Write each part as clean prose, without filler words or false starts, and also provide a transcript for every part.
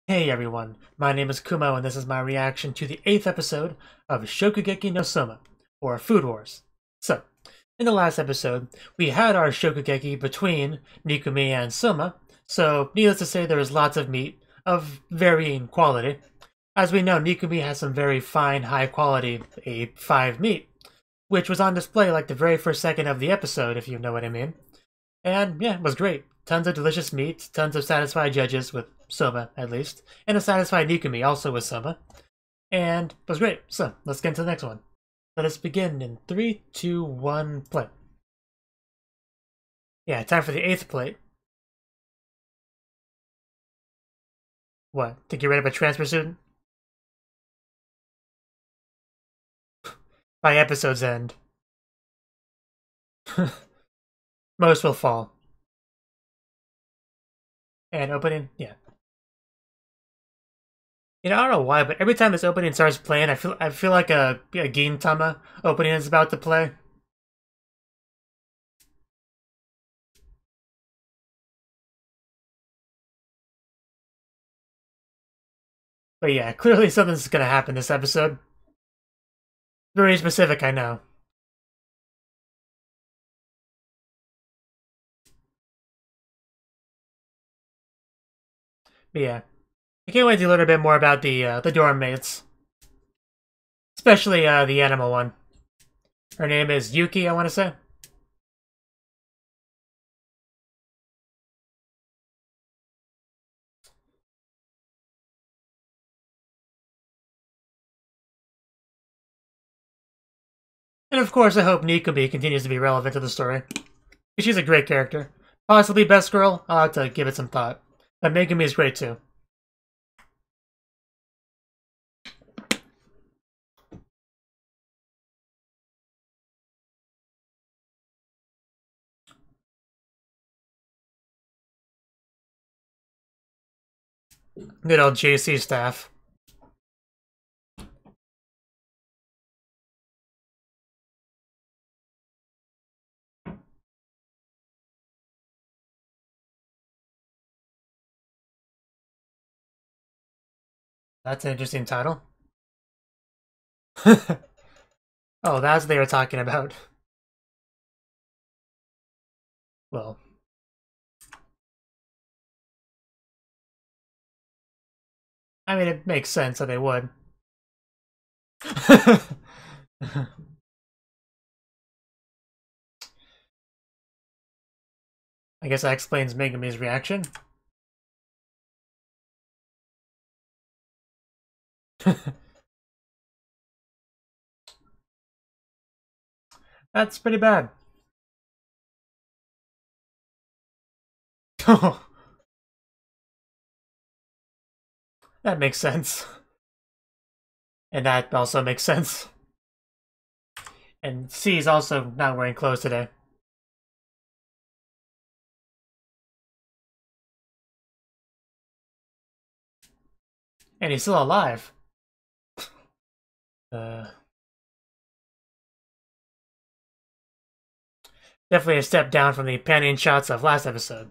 Hey everyone, my name is Kumo and this is my reaction to the 8th episode of Shokugeki no Souma, or Food Wars. So, in the last episode, we had our Shokugeki between Nikumi and Souma, so needless to say there was lots of meat of varying quality. As we know, Nikumi has some very fine, high quality A5 meat, which was on display like the very first second of the episode, if you know what I mean. And yeah, it was great. Tons of delicious meat, tons of satisfied judges with Souma, at least, and a satisfied Nikumi also with Souma. And it was great. So let's get into the next one. Let us begin in 3, 2, 1, play. Yeah, time for the 8th plate. What? Think you're ready for transfer student? By episode's end. Most will fall. And opening, yeah. You know, I don't know why, but every time this opening starts playing, I feel like a Gintama opening is about to play. But yeah, clearly something's gonna happen this episode. Very specific, I know. But yeah, I can't wait to learn a bit more about the dorm mates, especially the animal one. Her name is Yuki, I want to say. And of course, I hope Nikumi continues to be relevant to the story. She's a great character. Possibly best girl, I'll have to give it some thought. But Megumi is great too. Good old JC staff. That's an interesting title. Oh, that's what they were talking about. Well. I mean, it makes sense that they would. I guess that explains Megumi's reaction. That's pretty bad. That makes sense. And that also makes sense. And C is also not wearing clothes today. And he's still alive. Definitely a step down from the panning shots of last episode.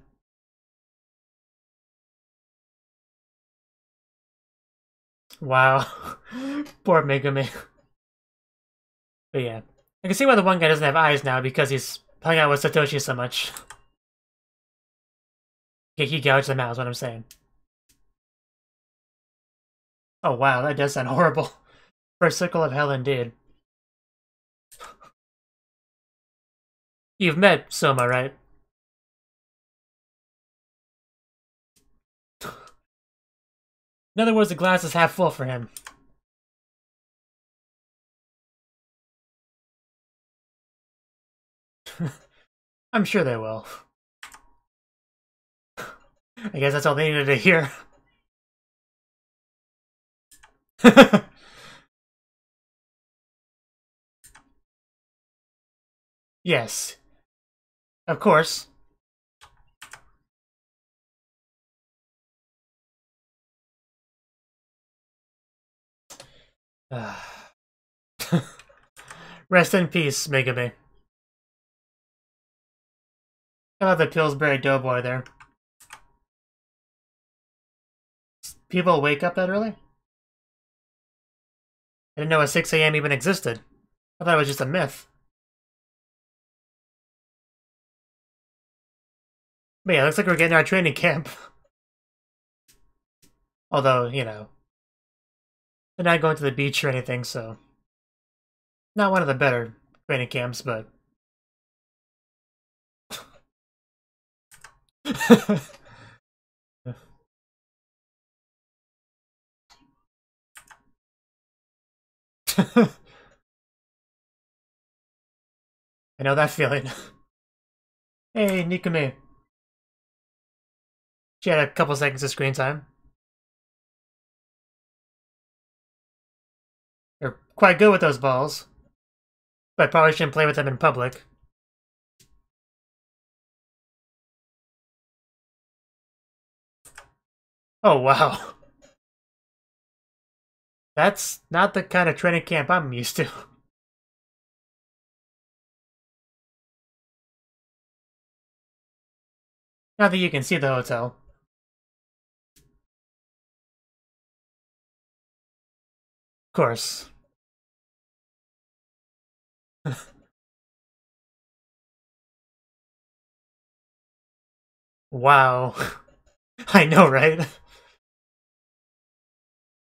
Wow. Poor Megumi. But yeah. I can see why the one guy doesn't have eyes now, because he's hung out with Satoshi so much. He gouged them out, is what I'm saying. Oh wow, that does sound horrible. For a circle of hell indeed. You've met Souma, right? In other words, the glass is half full for him. I'm sure they will. I guess that's all they needed to hear. Yes. Of course. Rest in peace, Megumi. I love the Pillsbury Doughboy there. people wake up that early? I didn't know a 6 a.m. even existed. I thought it was just a myth. But yeah, looks like we're getting our training camp. Although, you know, they're not going to the beach or anything, so... Not one of the better training camps, but... I know that feeling. Hey, Nikame. She had a couple seconds of screen time. They're quite good with those balls. But probably shouldn't play with them in public. Oh, wow. That's not the kind of training camp I'm used to. Not that you can see the hotel. Of course. Wow. I know, right?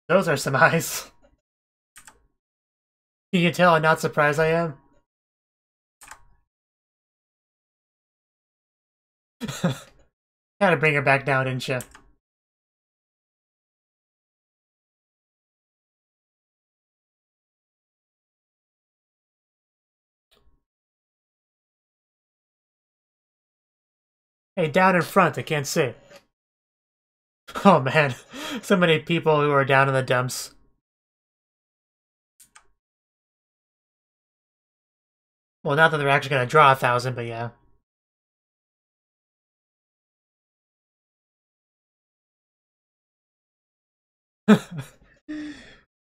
Those are some eyes. Can you tell how not surprised I am? Had to bring her back down, didn't you? Hey, down in front, I can't see. Oh man, so many people who are down in the dumps. Well, not that they're actually gonna draw 1,000, but yeah.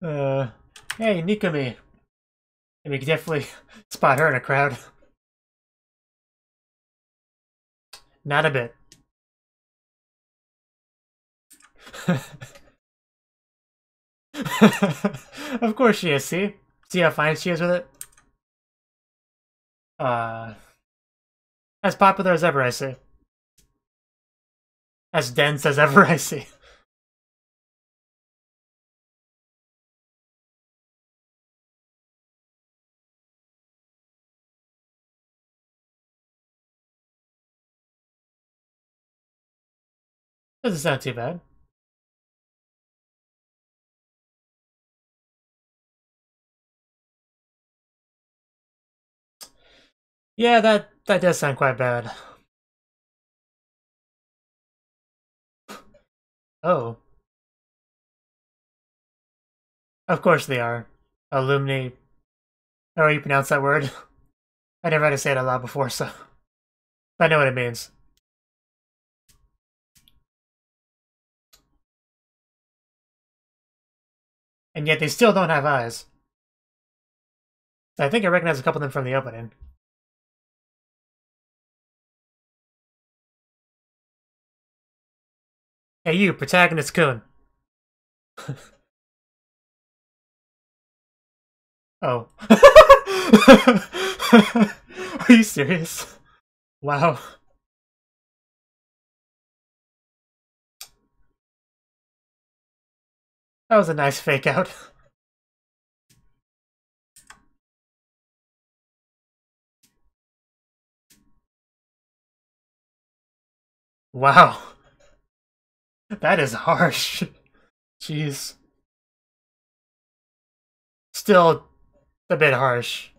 Hey, Nikame. And we can definitely spot her in a crowd. Not a bit. Of course she is, see? See how fine she is with it? As popular as ever, I see. As dense as ever, I see. Doesn't sound too bad. Yeah, that does sound quite bad. Oh. Of course they are. Alumni. How do you pronounce that word? I never had to say it out loud before, so I know what it means. And yet they still don't have eyes. I think I recognize a couple of them from the opening. Hey you, protagonist Kun. Oh. Are you serious? Wow. That was a nice fake out. Wow. That is harsh. Jeez. Still a bit harsh.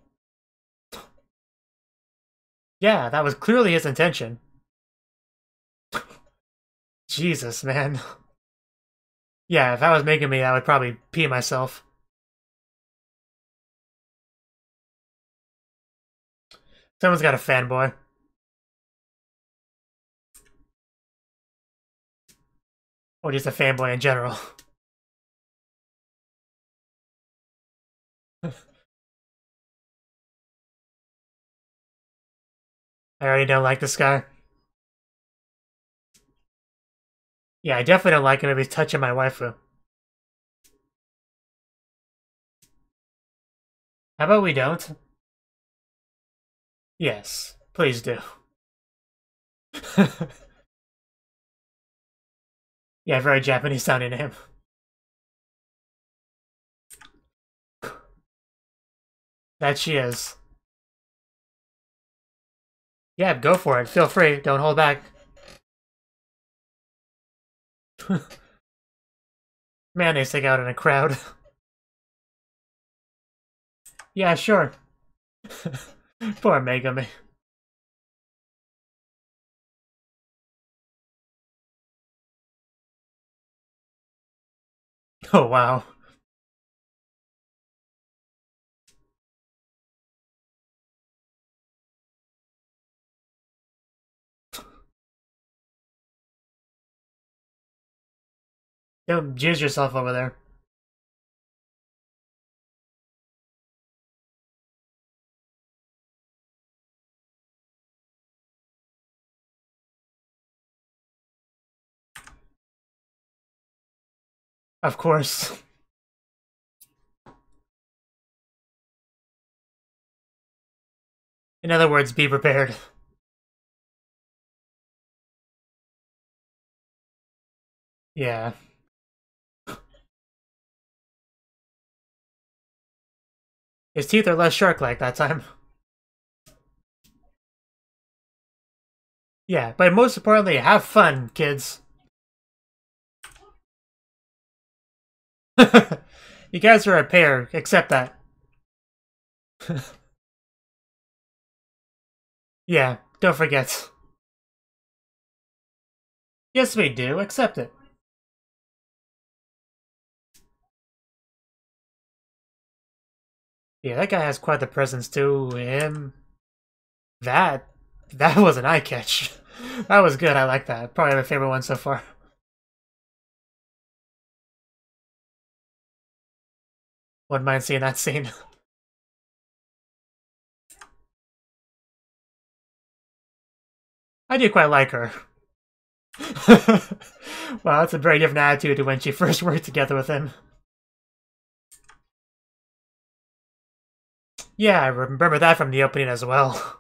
Yeah, that was clearly his intention. Jesus, man. Yeah, if that was making me, I would probably pee myself. Someone's got a fanboy. Or just a fanboy in general. I already don't like this guy. Yeah, I definitely don't like him if he's touching my waifu. How about we don't? Yes, please do. Yeah, very Japanese sounding name. That she is. Yeah, go for it. Feel free. Don't hold back. Man, they stick out in a crowd. Yeah, sure. Poor Megami. Oh, wow. Don't jizz yourself over there. Of course. In other words, be prepared. Yeah. His teeth are less shark-like that time. Yeah, but most importantly, have fun, kids. You guys are a pair, accept that. Yeah, don't forget. Yes, we do, accept it. Yeah, that guy has quite the presence too. Him. That. That was an eye catch. That was good, I like that. Probably my favorite one so far. Wouldn't mind seeing that scene. I do quite like her. Wow, that's a very different attitude to when she first worked together with him. Yeah, I remember that from the opening as well.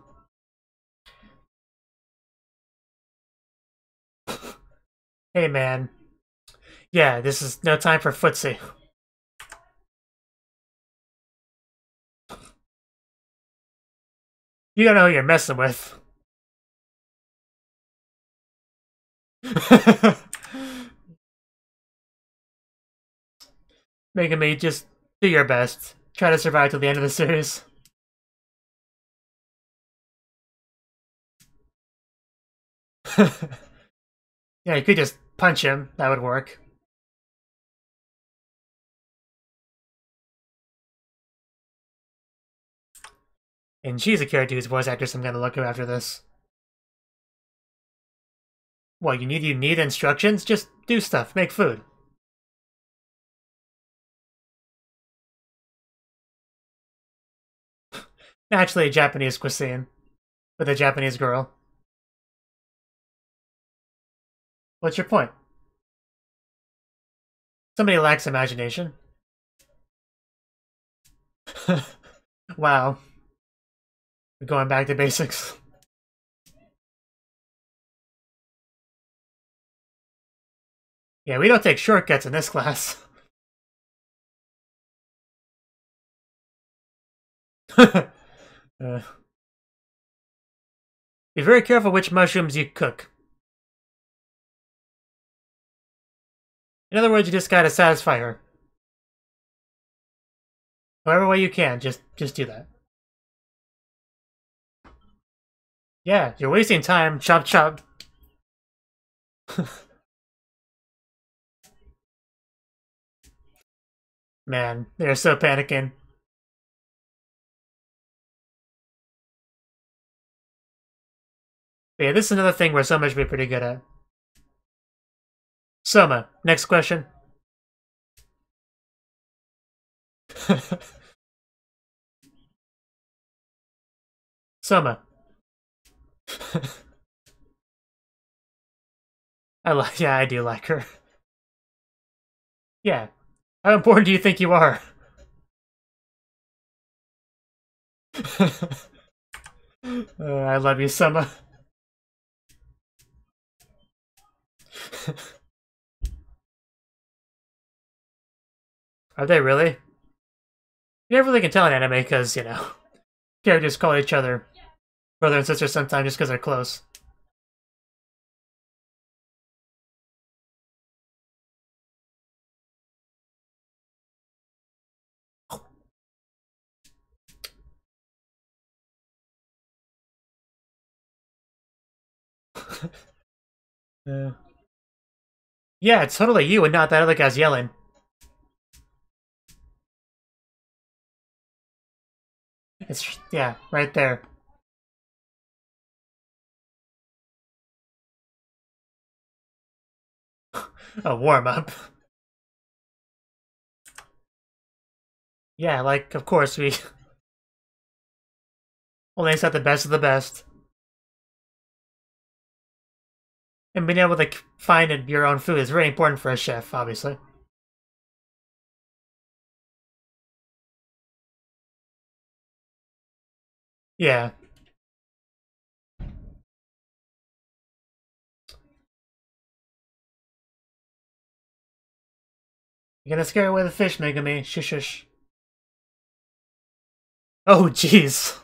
Hey man. Yeah, this is no time for footsie. You don't know who you're messing with. Making me just do your best. Try to survive till the end of the series. Yeah, you could just punch him. That would work. And she's a character whose voice actress I'm gonna look at after this. Well, you need instructions? Just do stuff. Make food. Naturally, Japanese cuisine. With a Japanese girl. What's your point? Somebody lacks imagination. Wow. We're going back to basics. Yeah, we don't take shortcuts in this class. Be very careful which mushrooms you cook. In other words, you just gotta satisfy her. However way you can, just do that. Yeah, you're wasting time. Chop chop. Man, they're so panicking. But yeah, this is another thing where Soma should be pretty good at. Soma, next question. Soma. Yeah, I do like her. Yeah. How important do you think you are? I love you, Souma. Are they really? You never really can tell in anime because, you know, characters call each other brother and sister sometimes just because they're close. uh, yeah, it's totally you and not that other guy's yelling. It's, yeah, right there. A warm-up. Yeah, like, of course, we only accept the best of the best. And being able to find your own food is very important for a chef, obviously. Yeah. You're gonna scare away the fish, Megami. Shush shush. Oh, jeez.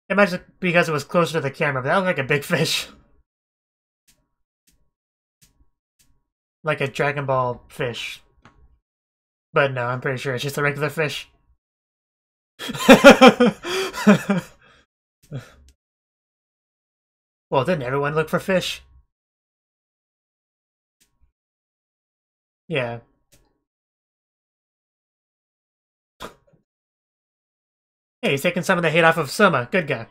Imagine because it was closer to the camera, but that looked like a big fish. Like a Dragon Ball fish. But no, I'm pretty sure it's just a regular fish. Well, didn't everyone look for fish? Yeah. Hey, he's taking some of the hate off of Souma. Good guy.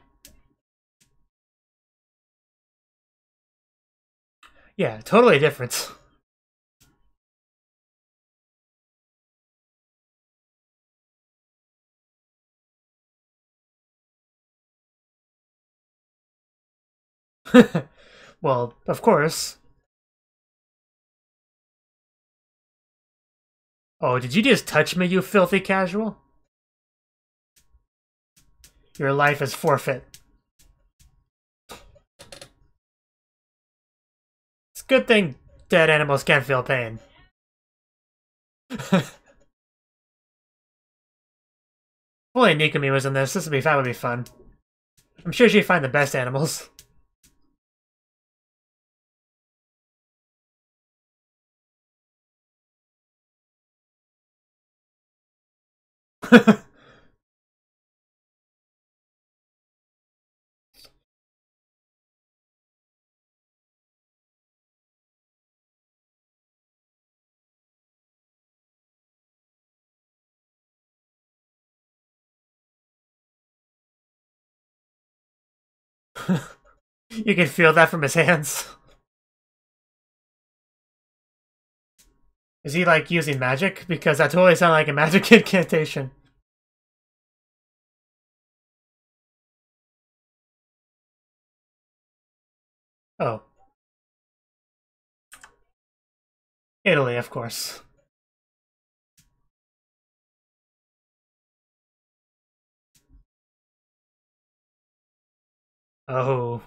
Yeah, totally different. Well, of course. Oh, did you just touch me, you filthy casual? Your life is forfeit. It's a good thing dead animals can't feel pain. If only Nikumi was in this. That would be fun. I'm sure she'd find the best animals. You can feel that from his hands. Is he like using magic? Because that totally sounded like a magic incantation. Oh. Italy, of course. Oh.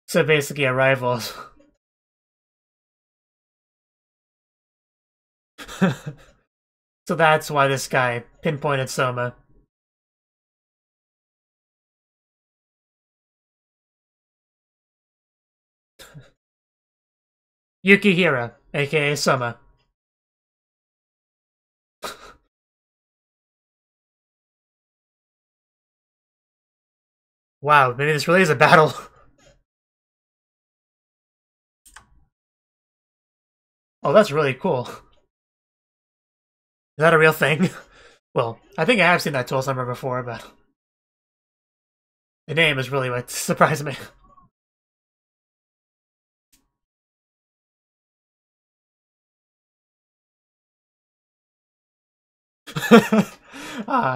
So basically a rival. So that's why this guy pinpointed Souma. Yukihira, aka Souma. Wow, maybe this really is a battle. Oh, that's really cool. Is that a real thing? Well, I think I have seen that tool somewhere before, but the name is really what surprised me.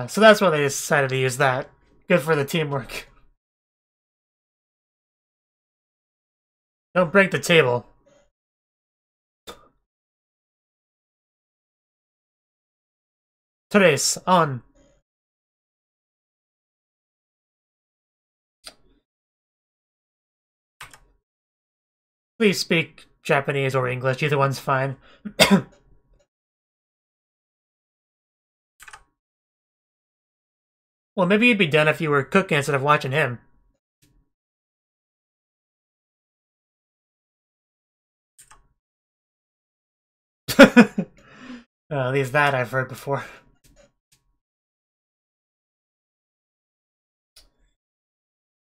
So that's why they decided to use that. Good for the teamwork. Don't break the table. Tres, on. Please speak Japanese or English, either one's fine. Well, maybe you'd be done if you were cooking instead of watching him. At least that I've heard before.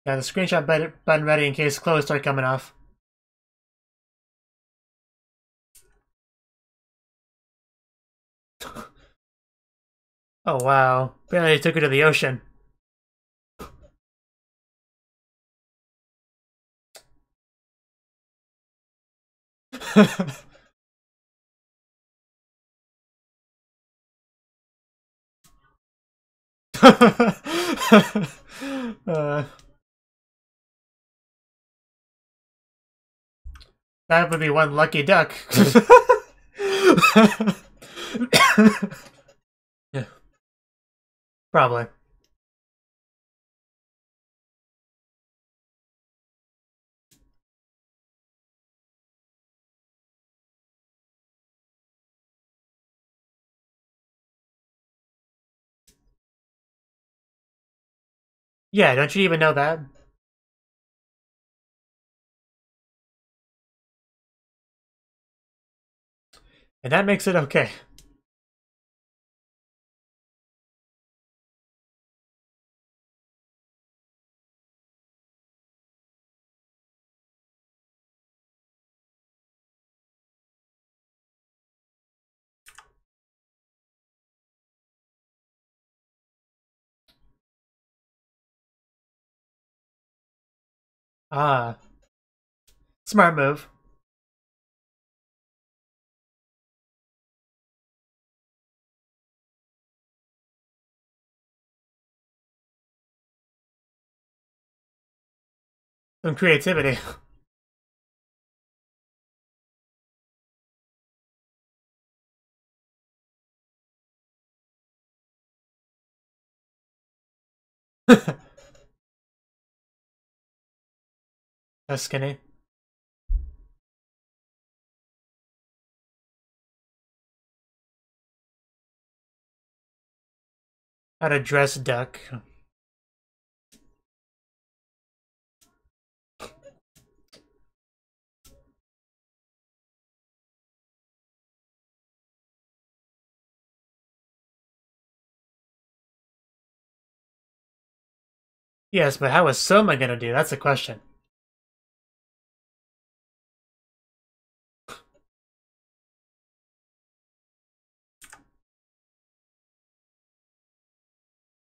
Got the screenshot button ready in case clothes start coming off. Oh wow, apparently they took her to the ocean. That would be one lucky duck. Yeah, probably. Yeah, don't you even know that? And that makes it okay. Ah, smart move. Some creativity. That's skinny. How to dress duck. Yes, but how is Souma gonna do? That's the question.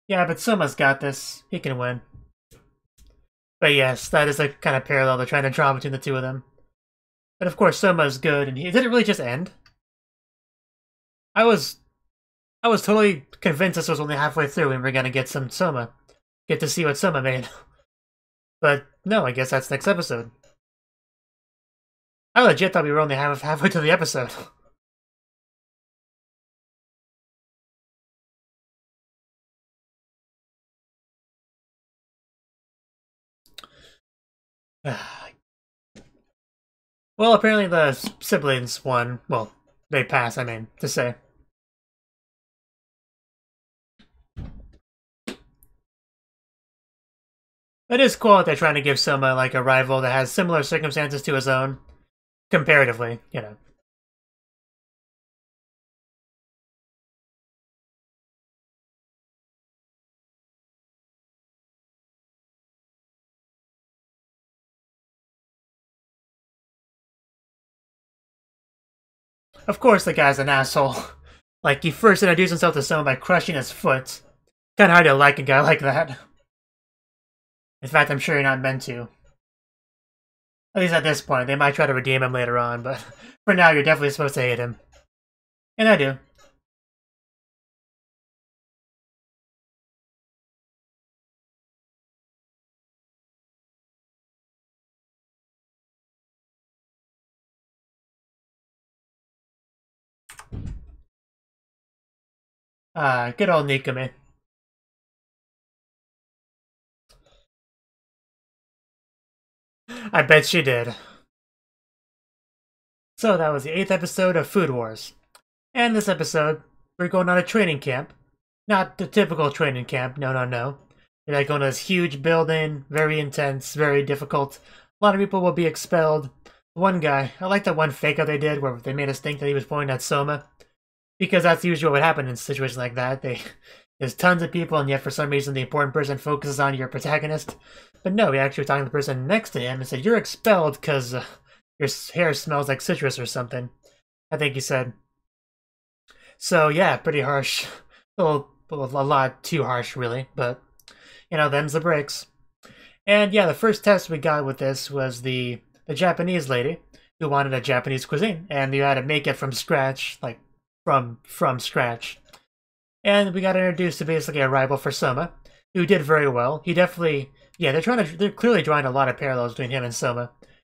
Yeah, but Souma's got this. He can win. But yes, that is a kind of parallel they're trying to draw between the two of them. But of course, Souma's good, and did it really just end? I was I was totally convinced this was only halfway through and we're gonna get some Souma. Get to see what Souma made. But no, I guess that's next episode. I legit thought we were only halfway to the episode. Well, apparently the siblings won. Well, they passed, I mean, to say. It is cool that they're trying to give Souma like a rival that has similar circumstances to his own. Comparatively, you know. Of course the guy's an asshole. Like, he first introduced himself to someone by crushing his foot. Kinda hard to like a guy like that. In fact, I'm sure you're not meant to. At least at this point. They might try to redeem him later on, but for now you're definitely supposed to hate him. And I do. Good old Nikome. I bet she did. So that was the 8th episode of Food Wars. And this episode, we're going on a training camp. Not the typical training camp, no. We're like going to this huge building, very intense, very difficult. A lot of people will be expelled. One guy, I like that one fake out they did where they made us think that he was pointing at Souma. Because that's usually what happens in situations like that. There's tons of people, and yet for some reason the important person focuses on your protagonist. But no, he actually was talking to the person next to him and said, "You're expelled because your hair smells like citrus or something." I think he said. So yeah, pretty harsh. A lot too harsh, really. But, you know, them's the breaks. And yeah, the first test we got with this was the Japanese lady who wanted a Japanese cuisine. And you had to make it from scratch, like, from scratch. And we got introduced to basically a rival for Souma, who did very well. He definitely, yeah, they're clearly drawing a lot of parallels between him and Souma.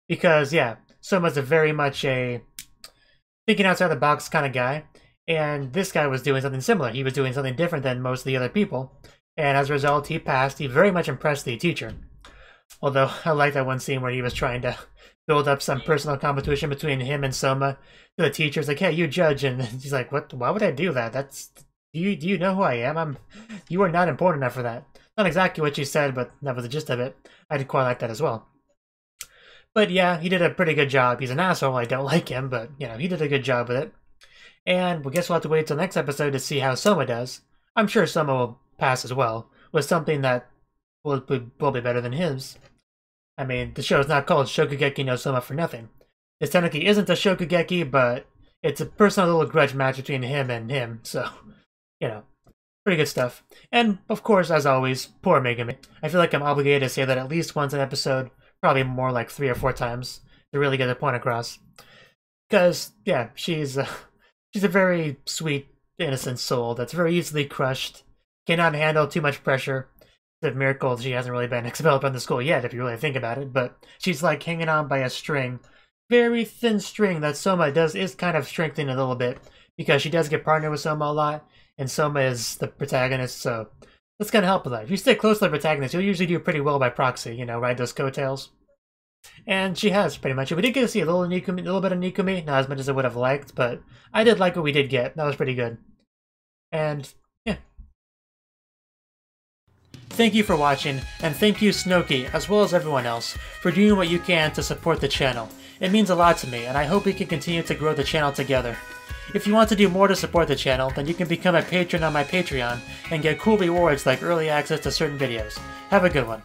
Because, yeah, Souma's very much a thinking outside the box kind of guy. And this guy was doing something similar. He was doing something different than most of the other people. And as a result, he passed. He very much impressed the teacher. Although, I like that one scene where he was trying to build up some personal competition between him and Souma. The teacher's like, "Hey, you judge." And he's like, "What? Why would I do that? Do you know who I am? You are not important enough for that." Not exactly what she said, but that was the gist of it. I did quite like that as well. But yeah, he did a pretty good job. He's an asshole. I don't like him, but, you know, he did a good job with it. And I guess we'll have to wait till next episode to see how Souma does. I'm sure Souma will pass as well, with something that will be better than his. I mean, the show is not called Shokugeki no Souma for nothing. This technically isn't a Shokugeki, but it's a personal little grudge match between him and him, so, you know, pretty good stuff. And, of course, as always, poor Megumi. I feel like I'm obligated to say that at least once an episode, probably more like 3 or 4 times, to really get the point across. Because, yeah, she's a very sweet, innocent soul that's very easily crushed, cannot handle too much pressure. It's a miracle she hasn't really been expelled from the school yet, if you really think about it, but she's like hanging on by a string. Very thin string that Souma is kind of strengthening a little bit, because she does get partnered with Souma a lot, and Souma is the protagonist, so that's gonna help with that. If you stay close to the protagonist, you'll usually do pretty well by proxy, you know, ride those coattails. And she has, pretty much. We did get to see a little bit of Nikome, not as much as I would have liked, but I did like what we did get. That was pretty good. And, yeah. Thank you for watching, and thank you Cnouki, as well as everyone else, for doing what you can to support the channel. It means a lot to me, and I hope we can continue to grow the channel together. If you want to do more to support the channel, then you can become a patron on my Patreon, and get cool rewards like early access to certain videos. Have a good one.